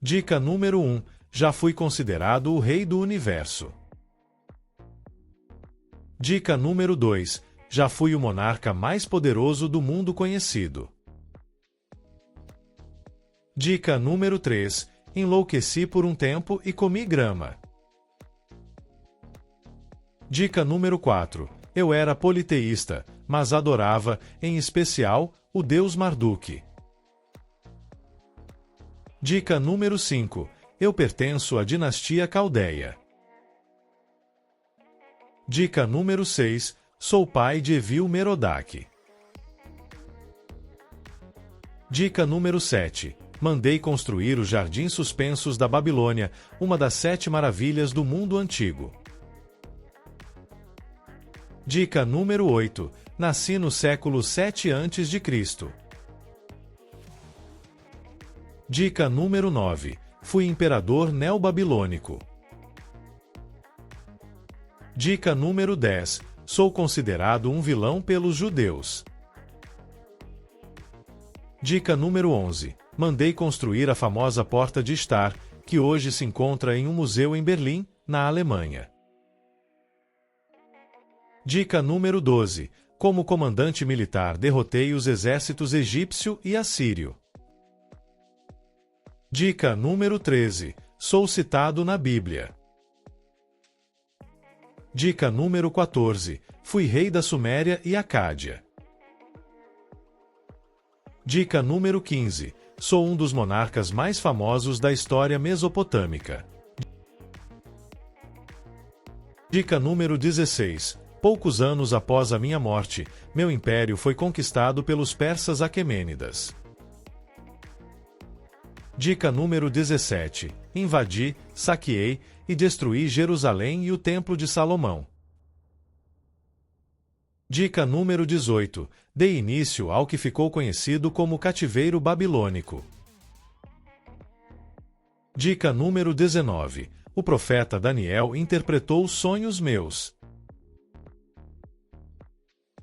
Dica número 1. Já fui considerado o rei do universo. Dica número 2. Já fui o monarca mais poderoso do mundo conhecido. Dica número 3. Enlouqueci por um tempo e comi grama. Dica número 4. Eu era politeísta, mas adorava, em especial, o deus Marduk. Dica número 5. Eu pertenço à dinastia Caldeia. Dica número 6. Sou pai de Evil-Merodach. Dica número 7. Mandei construir os Jardins Suspensos da Babilônia, uma das 7 maravilhas do mundo antigo. Dica número 8. Nasci no século 7 a.C. Dica número 9. Fui imperador neobabilônico. Dica número 10. Sou considerado um vilão pelos judeus. Dica número 11. Mandei construir a famosa Porta de Star, que hoje se encontra em um museu em Berlim, na Alemanha. Dica número 12. Como comandante militar derrotei os exércitos egípcio e assírio. Dica número 13. Sou citado na Bíblia. Dica número 14. Fui rei da Suméria e Acádia. Dica número 15. Sou um dos monarcas mais famosos da história mesopotâmica. Dica número 16. Poucos anos após a minha morte, meu império foi conquistado pelos persas aquemênidas. Dica número 17. Invadi, saqueei e destruí Jerusalém e o Templo de Salomão. Dica número 18. Dei início ao que ficou conhecido como cativeiro babilônico. Dica número 19. O profeta Daniel interpretou sonhos meus.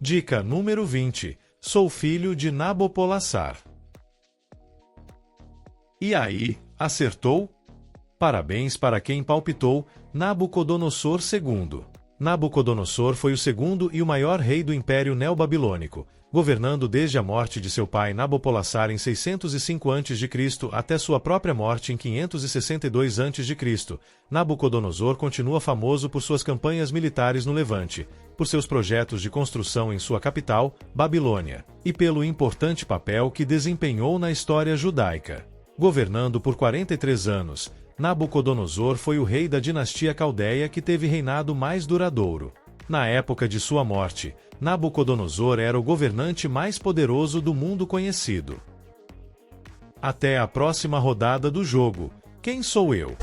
Dica número 20. Sou filho de Nabopolassar. E aí, acertou? Parabéns para quem palpitou Nabucodonosor II. Nabucodonosor foi o segundo e o maior rei do Império Neobabilônico, governando desde a morte de seu pai Nabopolassar em 605 a.C. até sua própria morte em 562 a.C. Nabucodonosor continua famoso por suas campanhas militares no Levante, por seus projetos de construção em sua capital, Babilônia, e pelo importante papel que desempenhou na história judaica. Governando por 43 anos, Nabucodonosor foi o rei da dinastia Caldeia que teve reinado mais duradouro. Na época de sua morte, Nabucodonosor era o governante mais poderoso do mundo conhecido. Até a próxima rodada do jogo. Quem sou eu?